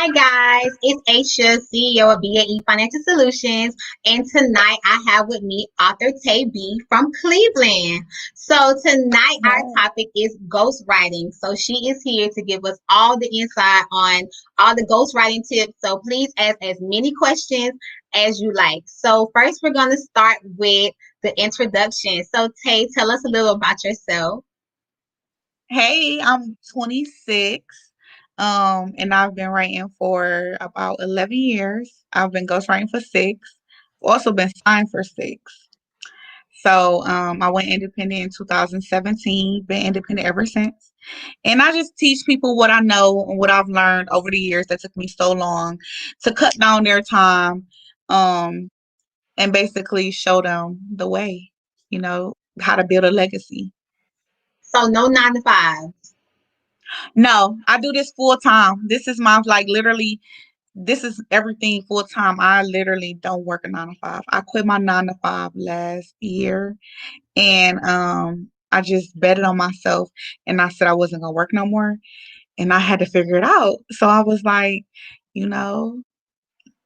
Hi guys, it's Aisha, CEO of BAE Financial Solutions, and tonight I have with me author Tay B from Cleveland. So tonight our Wow. topic is ghostwriting. So she is here to give us all the insight on all the ghostwriting tips. So please ask as many questions as you like. So first we're going to start with the introduction. So Tay, tell us a little about yourself. Hey, I'm 26, and I've been writing for about 11 years. I've been ghostwriting for six, also been signed for six. So, I went independent in 2017, been independent ever since. And I just teach people what I know and what I've learned over the years that took me so long to cut down their time, um, and basically show them the way, how to build a legacy. So no 9 to 5. No, I do this full time. This is my like literally this is everything full time. I literally don't work a 9 to 5. I quit my 9 to 5 last year and I just betted on myself and I said I wasn't gonna work no more and I had to figure it out. So I was like, you know,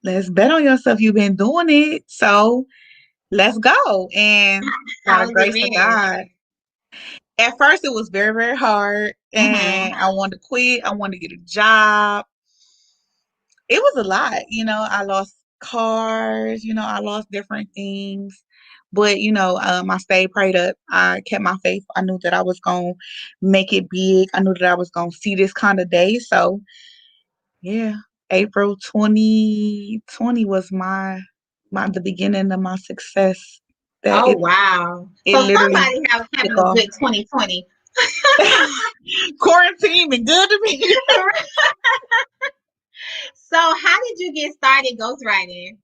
let's bet on yourself. You've been doing it. So let's go. And by the How's it grace of been? God, at first it was very, very hard Mm-hmm. and I wanted to quit. I wanted to get a job. It was a lot, I lost cars, I lost different things. But, I stayed prayed up. I kept my faith. I knew that I was going to make it big. I knew that I was going to see this kind of day. So, yeah, April 2020 was the beginning of my success. That Oh it wow. it So literally somebody having took a off. good 2020. Quarantine been good to me. So how did you get started ghostwriting?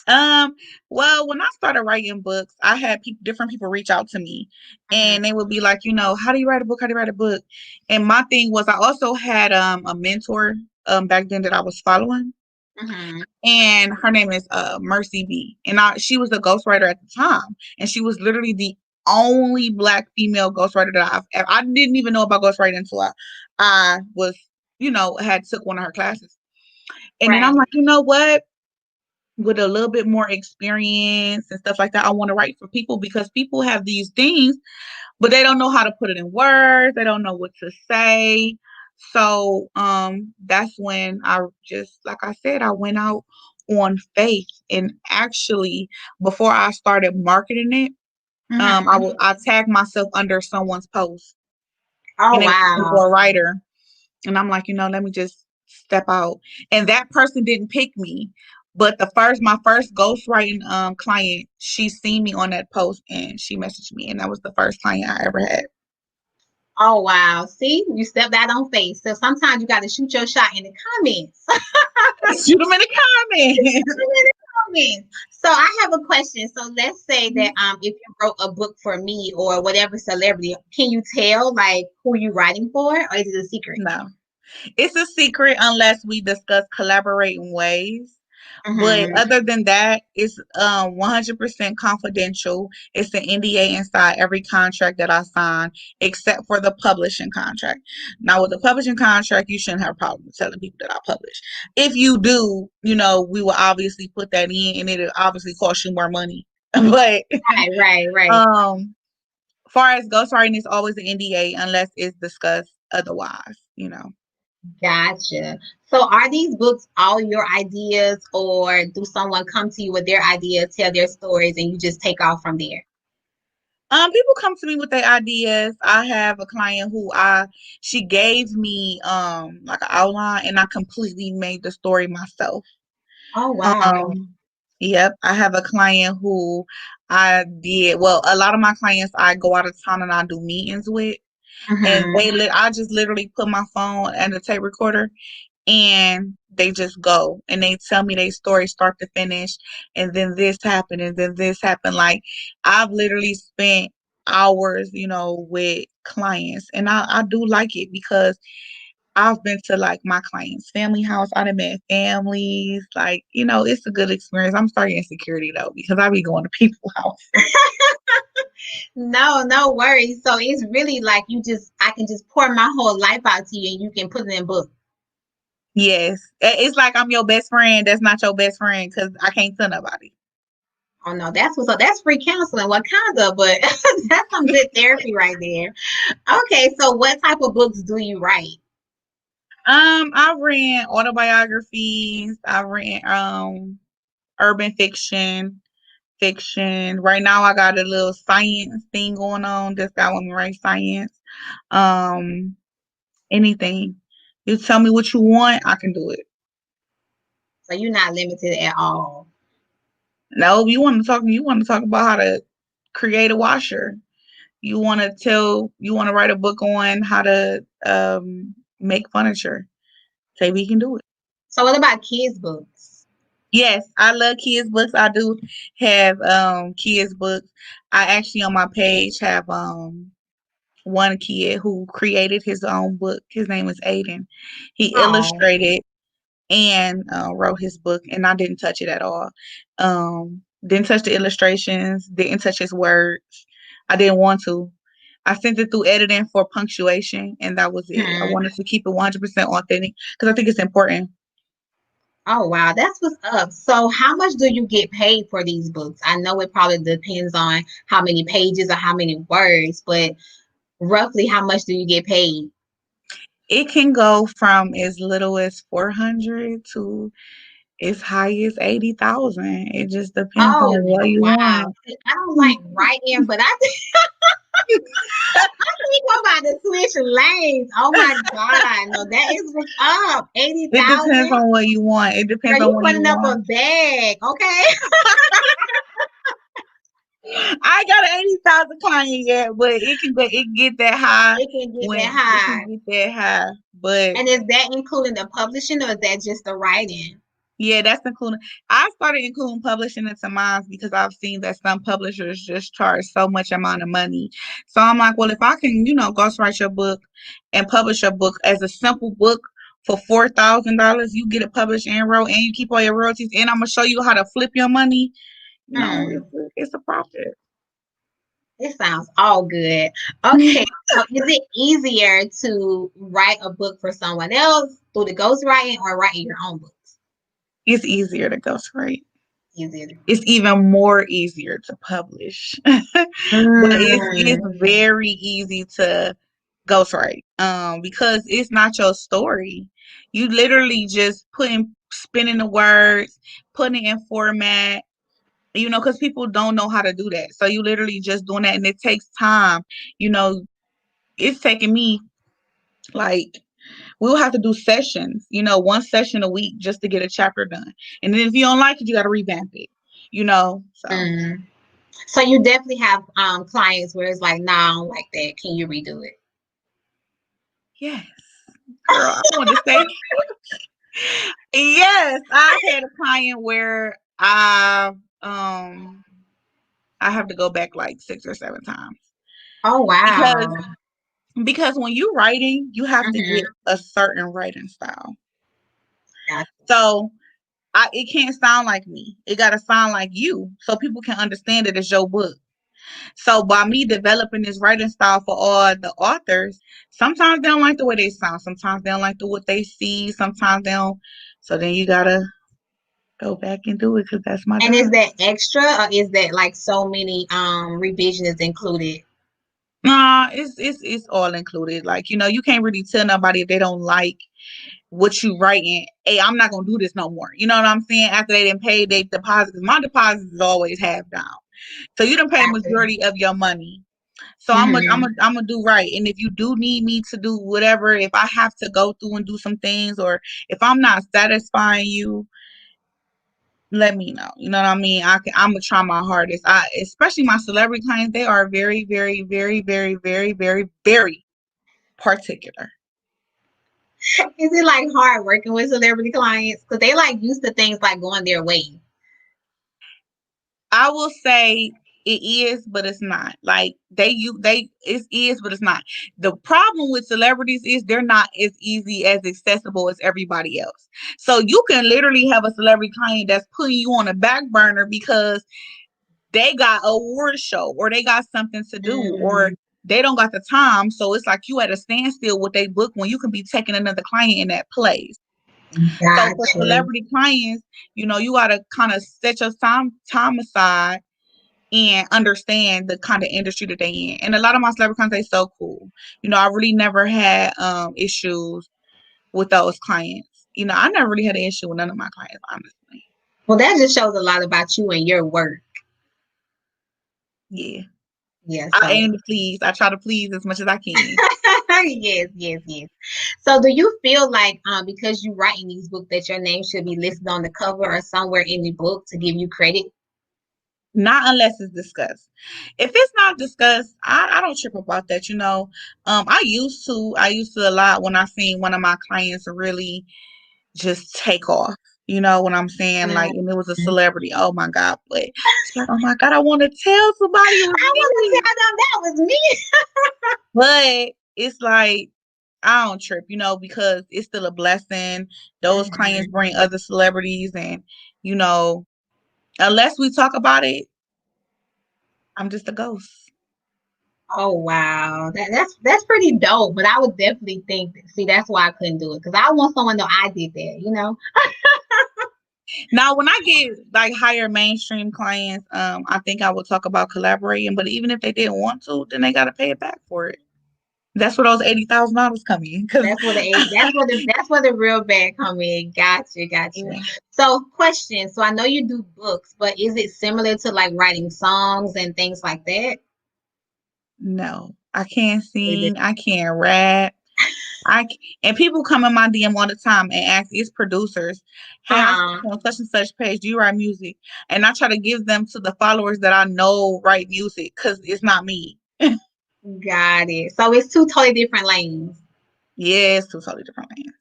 Um, well, when I started writing books, I had different people reach out to me Mm-hmm. and they would be like, how do you write a book? How do you write a book? And my thing was I also had a mentor back then that I was following Mm-hmm. and her name is Mercy B. And she was a ghostwriter at the time and she was literally the only black female ghostwriter that I didn't even know about ghostwriting until I was, had took one of her classes. And then I'm Right. like, you know what? With a little bit more experience and stuff like that. I want to write for people because people have these things, but they don't know how to put it in words. They don't know what to say. So that's when I just, like I said, I went out on faith. And actually, before I started marketing it, Mm-hmm. I tagged myself under someone's post Oh and they were looking wow. for a writer. And I'm like, let me just step out. And that person didn't pick me. But my first ghostwriting client, she seen me on that post and she messaged me. And that was the first client I ever had. Oh wow. See, you stepped out on faith. So sometimes you got to shoot your shot in the comments. Shoot them in the comments. So I have a question. So let's say that if you wrote a book for me or whatever celebrity, can you tell like who you writing for, or is it a secret? No, it's a secret unless we discuss collaborating ways. But Mm-hmm. other than that, it's 100% confidential. It's an NDA inside every contract that I sign, except for the publishing contract. Now, with the publishing contract, you shouldn't have a problem with telling people that I publish. If you do, we will obviously put that in, and it'll obviously cost you more money. But Right, right, right. um, far as ghostwriting, it's always an NDA unless it's discussed otherwise. Gotcha. So are these books all your ideas, or do someone come to you with their idea, tell their stories, and you just take off from there? People come to me with their ideas. I have a client she gave me like an outline and I completely made the story myself. Oh wow. Um, yep, I have a client who a lot of my clients I go out of town and I do meetings with and Mm-hmm. I just literally put my phone and the tape recorder and they just go and they tell me their story start to finish and then this happened and then this happened. Like I've literally spent hours, with clients and I do like it because I've been to like my clients' family house. I done met families. Like, it's a good experience. I'm starting insecurity though, because I be going to people's house. No, no worries. So it's really like I can just pour my whole life out to you and you can put it in book. Yes. It's like I'm your best friend. That's not your best friend because I can't tell nobody. Oh no, that's what's up. That's free counseling. What kind of? But that's some good therapy right there. Okay, so what type of books do you write? I read autobiographies. I read urban fiction, fiction. Right now I got a little science thing going on. This guy want me to write science. Um, anything. You tell me what you want, I can do it. So you're not limited at all. No, you want to talk about how to create a washer. You want to write a book on how to make furniture. Say we can do it. So what about kids' books? Yes, I love kids books. I do have kids books. I actually on my page have one kid who created his own book. His name is Aiden. He Oh, illustrated and wrote his book, and I didn't touch it at all. Didn't touch the illustrations, didn't touch his words. I didn't want to. I sent it through editing for punctuation, and that was it. I hmm. wanted to keep it 100% authentic because I think it's important. Oh wow, that's what's up. So how much do you get paid for these books? I know it probably depends on how many pages or how many words, but roughly how much do you get paid? It can go from as little as 400 to as high as 80,000. It just depends on Oh what you wow. want. See, I don't like writing, but think I'm about to switch lanes. Oh my God. No, that is what's up. It depends 80,000. on what you want. It Girl, depends on you what you putting up a want. bag, okay? I got an 80,000 client yet, but it can get that high It can get that when it can high. get that high. But And is that including the publishing or is that just the writing? yeah, that's including. I started including publishing into mine because I've seen that some publishers just charge so much amount of money. So I'm like, well, if I can, ghostwrite your book and publish your book as a simple book for $4,000, you get it published and wrote, and you keep all your royalties, and I'm gonna show you how to flip your money. Hmm. It's a profit. It sounds all good. Okay, so is it easier to write a book for someone else through the ghostwriting or writing your own books? It's easier to ghostwrite. Easier. It's even more easier to publish. But it's Mm. very easy to ghostwrite because it's not your story. You literally just spinning the words, putting it in format, because people don't know how to do that. So you literally just doing that, and it takes time. You know, it's taking me like we'll have to do sessions, one session a week just to get a chapter done. And then if you don't like it, you got to revamp it, so. Mm. So you definitely have clients where it's like, nah, I don't like that. Can you redo it? Yes, girl, I want to say yes. I've had a client where I have to go back like 6 or 7 times Oh because wow. when you're writing, you have to get Mm-hmm. a certain writing style. Yeah. So it can't sound like me. It got to sound like you, so people can understand it as your book. So by me developing this writing style for all the authors, sometimes they don't like the way they sound. Sometimes they don't like what they see. Sometimes they don't. So then you gotta go back and do it because that's my And is job. that extra or is that like so many revisions included? Nah, it's all included. Like, you can't really tell nobody if they don't like what you writing. Hey, I'm not gonna do this no more. You know what I'm saying? After they didn't pay their deposits, my deposits is always half down. So you don't pay Gotcha. majority of your money. So Mm-hmm. I'm gonna do right. And if you do need me to do whatever, if I have to go through and do some things, or if I'm not satisfying you, let me know. You know what I mean? I'm gonna try my hardest. Especially my celebrity clients, they are very, very, very, very, very, very, very particular. Is it like hard working with celebrity clients? Because they like used to things like going their way. I will say it is, but it's not. Like it is, but it's not. The problem with celebrities is they're not as easy as accessible as everybody else. So you can literally have a celebrity client that's putting you on a back burner because they got a award show or they got something to do or Mm. they don't got the time. So it's like you at a standstill with they book when you can be taking another client in that place. So for Gotcha. celebrity clients, you gotta kind of set your time aside and understand the kind of industry that they in. And a lot of my celebrity clients, they so cool. I really never had issues with those clients. I never really had an issue with none of my clients, honestly. Well, that just shows a lot about you and your work. Yeah. Yeah, I so aim to please. I try to please as much as I can. yes, yes, yes. So do you feel like because you write in these books that your name should be listed on the cover or somewhere in the book to give you credit? Not unless it's discussed. If it's not discussed, I don't trip about that. I used to a lot when I seen one of my clients really just take off. You know what I'm saying? Like, and it was a Mhm. celebrity. Oh my God. But she's like, oh my God, I want to tell somebody it was I want to me. tell them that was me. But it's like, I don't trip, because it's still a blessing. Those clients Mhm. bring other celebrities, and, you know, unless we talk about it, I'm just a ghost. Oh wow, that's pretty dope. But I would definitely think. See, that's why I couldn't do it because I want someone to know I did that. You know. Now, when I get like higher mainstream clients, I think I would talk about collaborating. But even if they didn't want to, then they got to pay it back for it. That's where those $80,000 come in. Because That's where the real bag come in. Gotcha, gotcha. yeah, So, question. So I know you do books, but is it similar to like writing songs and things like that? no, I can't Really? sing. I can't rap. And people come in my DM all the time and ask, it's producers, hey, I see Uh-huh. you on such and such page. Do you write music? And I try to give them to the followers that I know write music because it's not me. Got it. So it's two totally different lanes. Yeah, it's two totally different lanes.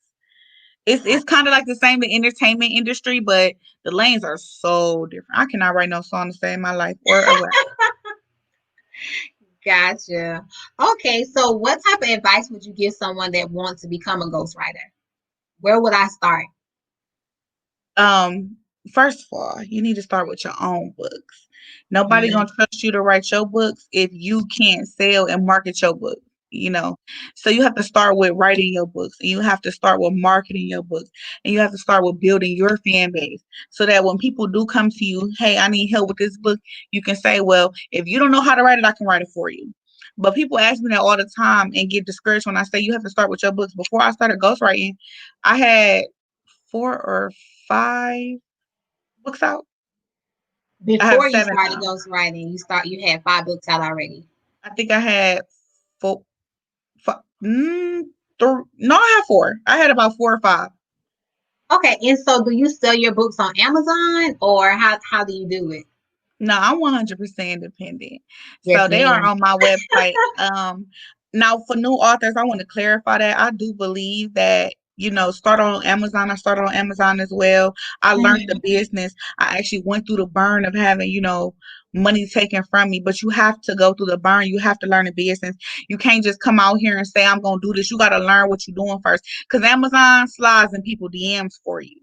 It's kind of like the same the entertainment industry, but the lanes are so different. I cannot write no song to save my life or a rap. Gotcha. Okay, so what type of advice would you give someone that wants to become a ghostwriter? Where would I start? Um, First of all, you need to start with your own books. Nobody Mhm. gonna trust you to write your books if you can't sell and market your book. You know, so you have to start with writing your books, and you have to start with marketing your books, and you have to start with building your fan base, so that when people do come to you, hey, I need help with this book, you can say, well, if you don't know how to write it, I can write it for you. But people ask me that all the time and get discouraged when I say you have to start with your books. Before I started ghostwriting, I had 4 or 5 books out. I have Before you 7 started now. ghostwriting, you had 5 books out already. I think I had four, five, no, I had 4. I had about 4 or 5. Okay, and so do you sell your books on Amazon or how do you do it? No, I'm 100% independent. Yes, So they are ma'am. on my website. Now for new authors, I want to clarify that I do believe that, start on Amazon. I started on Amazon as well. I learned the Mhm. business. I actually went through the burn of having, money taken from me, but you have to go through the burn. You have to learn the business. You can't just come out here and say, I'm going to do this. You got to learn what you're doing first because Amazon slides in people DMs for you.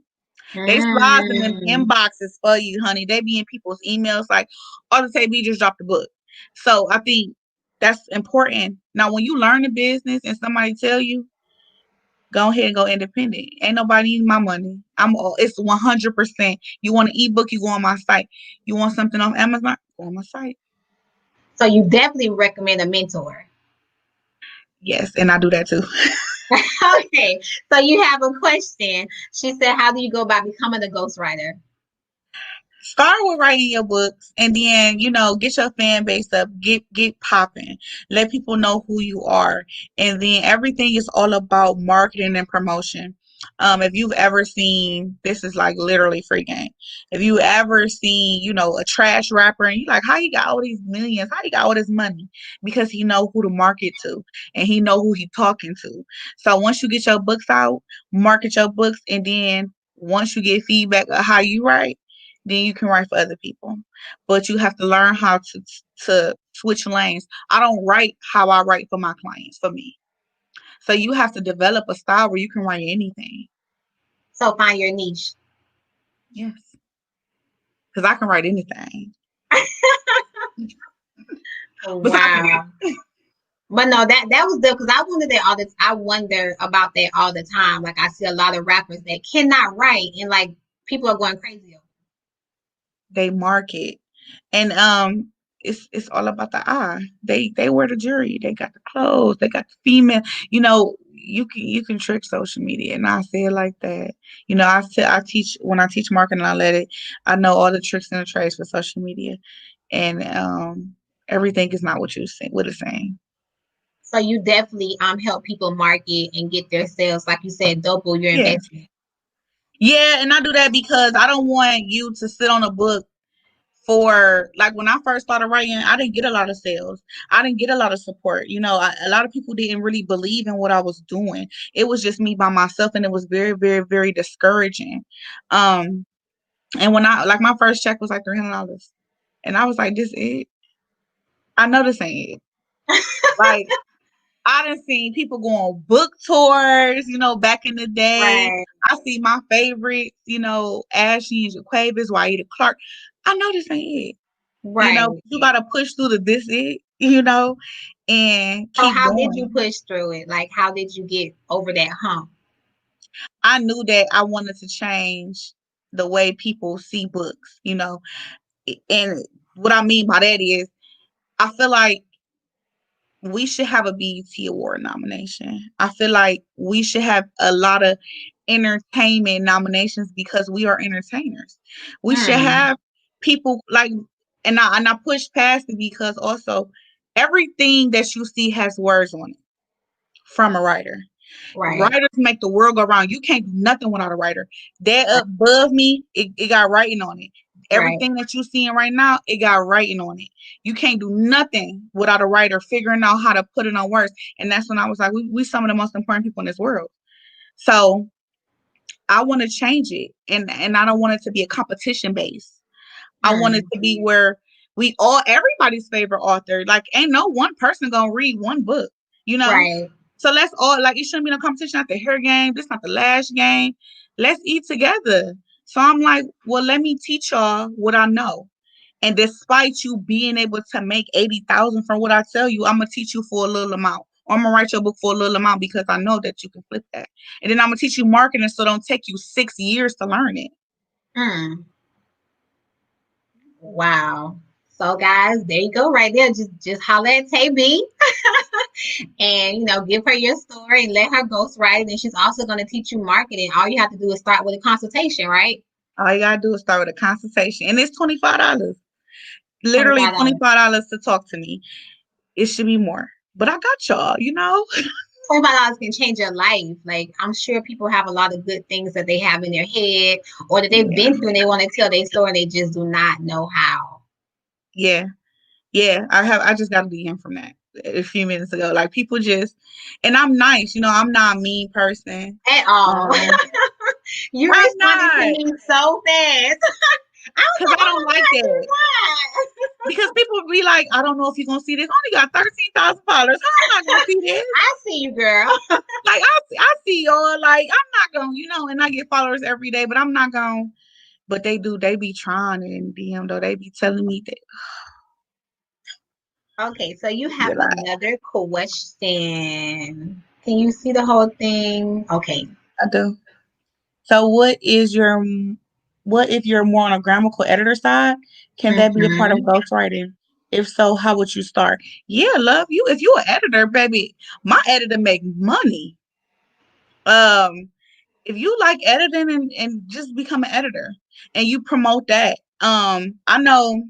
They slides in them Mm. inboxes for you, honey. They be in people's emails like, "Oh, the KB just dropped the book." So I think that's important. Now, when you learn the business and somebody tell you, go ahead and go independent. Ain't nobody needing my money. It's 100%. You want an ebook, you go on my site. You want something off Amazon, go on my site. So you definitely recommend a mentor. Yes, and I do that too. Okay, so you have a question. She said, how do you go about becoming a ghostwriter? Start with writing your books and then get your fan base up, get popping, let people know who you are, and then everything is all about marketing and promotion. If you've ever seen, this is like literally free game, if you ever seen a trash rapper and you like, how he got all these millions, how he got all this money, because he know who to market to and he know who he talking to. So once you get your books out, market your books, and then once you get feedback of how you write, then you can write for other people. But you have to learn how to switch lanes. I don't write how I write for my clients, for me. So you have to develop a style where you can write anything. So find your niche. Yes. Because I can write anything. Besides Wow. rap. But no, that was the because I wonder that all this. I wonder about that all the time. Like I see a lot of rappers that cannot write, and like people are going crazy over They market. And it's all about the eye. They wear the jewelry, they got the clothes, they got the female. You can trick social media, and I say it like that. I teach when I teach marketing. I know all the tricks and the trades for social media, and everything is not what you say what it's saying. So you definitely help people market and get their sales, like you said, double your Yeah, investment. yeah, and I do that because I don't want you to sit on a book for like when I first started writing, I didn't get a lot of sales. I didn't get a lot of support. A lot of people didn't really believe in what I was doing. It was just me by myself, and it was very, very, very discouraging. Um, and when I like my first check was like $300, and I was like, "This it? I know this ain't it." Like I done seen people go on book tours, back in the day. Right, I see my favorites, Ashley and Jaquavis, Waida Clark. I know this ain't it. right. You gotta push through the this it, and So keep how did you going. push through it? Like how did you get over that hump? I knew that I wanted to change the way people see books, and what I mean by that is I feel like we should have a BET award nomination. I feel like we should have a lot of entertainment nominations because we are entertainers. We should Hmm. have people like, and I push past it because also everything that you see has words on it from a writer. Right, Writers make the world go round. You can't do nothing without a writer. That right, above me, it got writing on it. right. Everything that you're seeing right now, it got writing on it. You can't do nothing without a writer figuring out how to put it on words. And that's when I was like, we some of the most important people in this world. So I want to change it. And I don't want it to be a competition base. I want it Hmm. to be where we all everybody's favorite author. Like ain't no one person gonna read one book, you know? Right. So let's all like it shouldn't be no competition at the hair game. This not the last game. Let's eat together. So I'm like, well, let me teach y'all what I know. And despite you being able to make 80,000 from what I tell you, I'm gonna teach you for a little amount. Or I'm gonna write your book for a little amount because I know that you can flip that. And then I'm gonna teach you marketing so don't take you 6 years to learn it. Hmm. Wow. So guys, there you go right there. Just holler at Tay B and give her your story and let her ghostwrite. And she's also going to teach you marketing. All you have to do is start with a consultation, right? All you gotta do is start with a consultation. And it's $25. Literally $25. $25 to talk to me. It should be more. But I got y'all. $25 can change your life. Like I'm sure people have a lot of good things that they have in their head or that they've Yeah. been through and they want to tell their story and they just do not know how. Yeah. Yeah. I just got a DM from that a few minutes ago. Like people just and I'm nice, I'm not a mean person. At all. Um You I'm responded to not me so fast. I was because like, I oh don't my like God, that. she's Because people be like, I don't know if you're gonna see this. Only got 13,000 followers. How am I gonna see this? I see you, girl. Like I see y'all. Like I'm not gonna, and I get followers every day, but I'm not gonna. But they do. They be trying in DM though. They be telling me that Okay, so you have you're like, another question. Can you see the whole thing? Okay. I do. So what if you're more on a grammatical editor side? Can that be a part of Hmm. ghostwriting? If so, how would you start? Yeah, love you. If you're an editor, baby, my editor make money. Um, if you like editing and just become an editor and you promote that. I know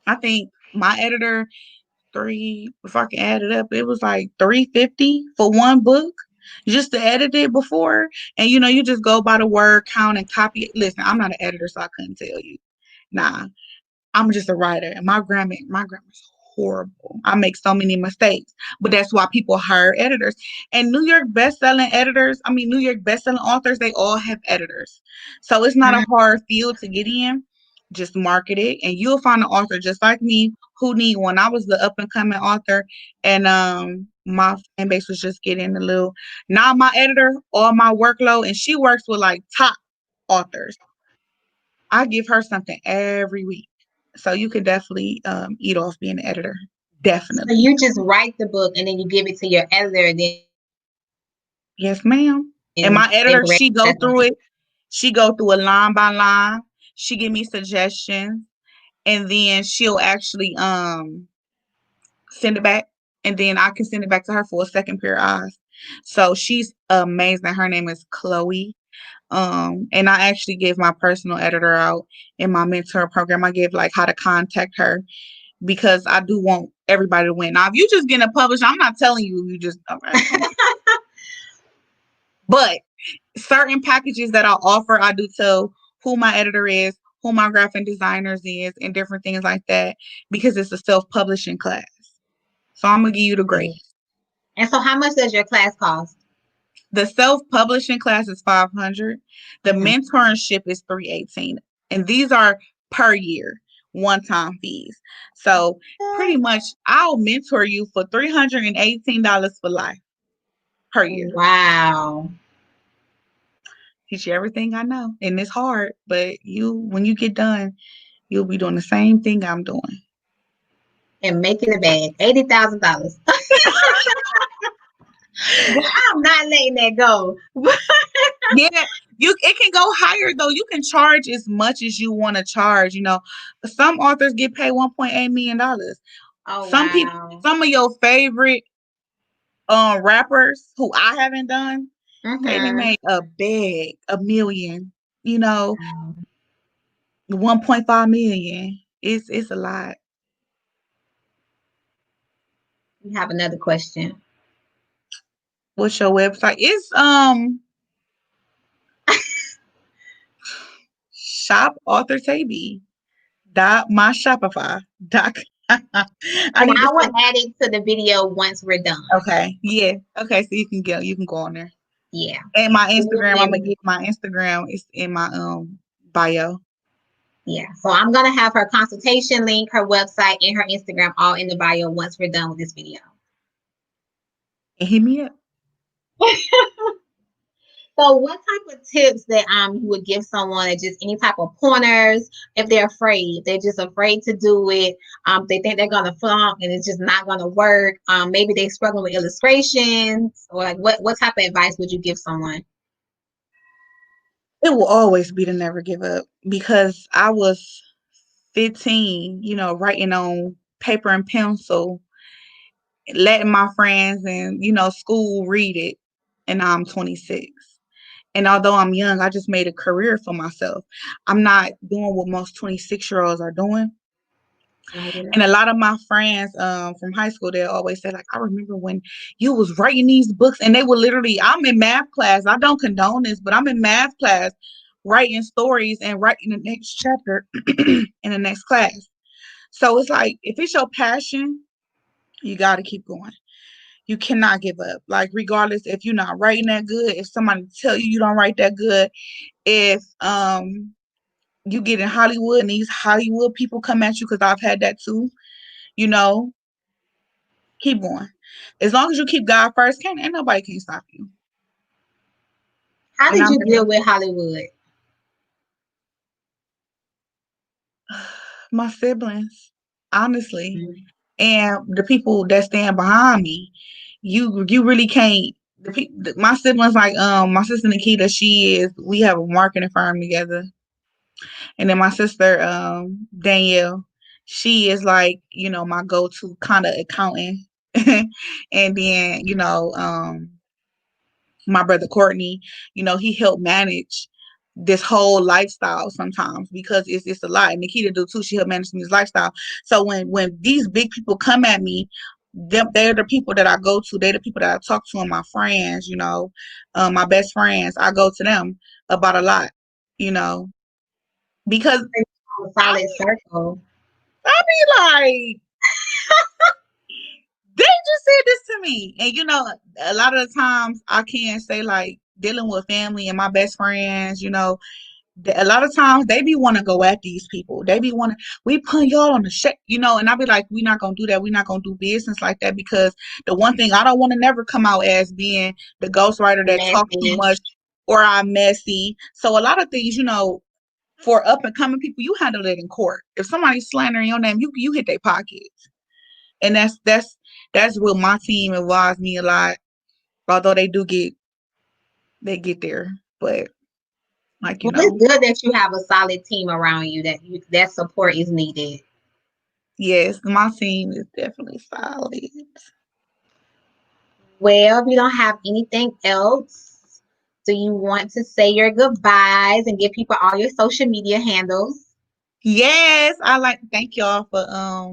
I think my editor if I can add it up, it was like 350 for one book just to edit it before. And you just go by the word count and copy it. Listen, I'm not an editor, so I couldn't tell you. Nah, I'm just a writer, and my grammar's horrible. I make so many mistakes, but that's why people hire editors. And New York best-selling authors, they all have editors. So it's not a hard field to get in. Just market it, and you'll find an author just like me who need one. I was the up and coming author, and my fan base was just getting a little. Now my editor, all my workload, and she works with like top authors. I give her something every week. So you can definitely eat off being an editor. So Definitely. you just write the book and then you give it to your editor, and then Yes, ma'am. And they my correct. editor, That's she go right. through it. She go through it line by line. She give me suggestions, and then she'll actually send it back, and then I can send it back to her for a second pair of eyes. So she's amazing. Her name is Chloe. And I actually gave my personal editor out in my mentor program. I gave like how to contact her because I do want everybody to win. Now, if you just getting it published, I'm not telling you you just okay. But certain packages that I offer, I do tell who my editor is, who my graphic designers is, and different things like that because it's a self-publishing class. So I'm gonna give you the grades. And so, how much does your class cost? The self-publishing class is $500. The Mm-hmm. mentorship is $318, and these are per year, one-time fees. So pretty much, I'll mentor you for $318 for life per year. Wow. Teach you everything I know, and it's hard, but when you get done, you'll be doing the same thing I'm doing. And make it a bag. $80,000. I'm not letting that go. Yeah, it can go higher though. You can charge as much as you want to charge. Some authors get paid $1.8 million. Oh Some people, wow. some of your favorite rappers who I haven't done, they done Mm-hmm. made a million, you know, 1.5 million. It's a lot. We have another question. What's your website? It's shop author Taby dot my Shopify dot I And need I to will say add it to the video once we're done. okay. Yeah. Okay, so you can go on there. Yeah. And my We will Instagram, I'm gonna send get my Instagram is in my bio. Yeah. So I'm gonna have her consultation link, her website, and her Instagram all in the bio once we're done with this video. And hit me up. So what type of tips that you would give someone, or just any type of pointers if they're afraid? They're just afraid to do it. They think they're gonna flunk and it's just not gonna work. Maybe they're struggling with illustrations, or like what type of advice would you give someone? It will always be to never give up because I was 15, writing on paper and pencil, letting my friends and, school read it, and now I'm 26. And although I'm young, I just made a career for myself. I'm not doing what most 26-year-olds are doing. No, you're And not. a lot of my friends from high school, they always say, like, I remember when you was writing these books, and they were literally, I'm in math class. I don't condone this, but I'm in math class writing stories and writing the next chapter in the next class. So it's like, if it's your passion, you got to keep going. You cannot give up. Like, regardless if you're not writing that good, if somebody tell you you don't write that good, if you get in Hollywood and these Hollywood people come at you, because I've had that too, you know, keep going. As long as you keep God first, ain't nobody can stop you. How And did I'm you deal with Hollywood? my siblings, honestly, Mhm. and the people that stand behind me. You really can't. My siblings, like my sister Nikita, we have a marketing firm together, and then my sister Danielle, she is like my go-to kind of accountant, and then my brother Courtney, he helped manage this whole lifestyle sometimes because it's a lot. And Nikita do too. She helped manage this lifestyle. So when these big people come at me, they're the people that I go to. They're the people that I talk to, and my friends, my best friends. I go to them about a lot, because A I solid circle. be like, they just said this to me. And a lot of the times I can't say, like, dealing with family and my best friends, a lot of times they be want to go at these people. They be want to, we put y'all on the shit, and I be like, we not gonna do that. We not gonna do business like that, because the one thing I don't want to never come out as being the ghostwriter that talk too Messy. much, or I'm messy. So a lot of things, for up and coming people, you handle it in court. If somebody's slandering your name, you hit their pockets. And that's what my team advised me a lot. Although they get there, but like Well, it's good that you have a solid team around you that support is needed. yes, my team is definitely solid. Well, if you don't have anything else, do you want to say your goodbyes and give people all your social media handles? Yes, I like to thank y'all for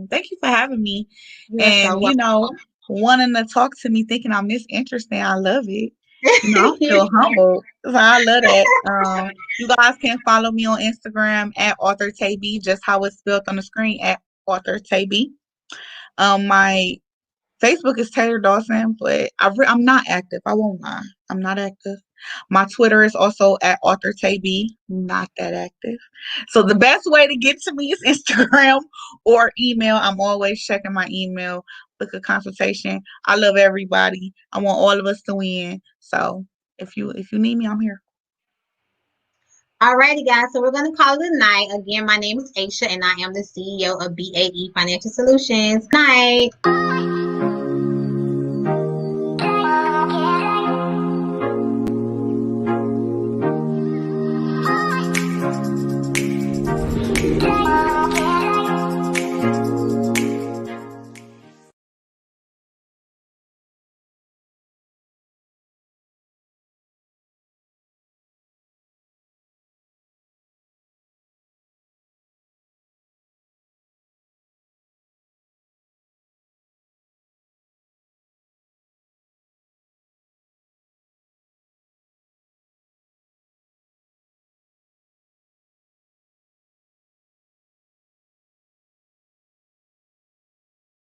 thank you for having me You are so and welcome. wanting to talk to me thinking I'm this interesting. I love it. I You're feel humbled. So I love that. You guys can follow me on Instagram at Author Tay just how it's spelled on the screen at Author Tay my Facebook is Taylor Dawson, but I'm not active. I won't lie. I'm not active. My Twitter is also at Author Tay not that active. So the best way to get to me is Instagram or email. I'm always checking my email, book a consultation. I love everybody. I want all of us to win. So if you need me, I'm here. Alrighty, guys. So we're going to call it a night. Again, my name is Aisha, and I am the CEO of BAE Financial Solutions. Night.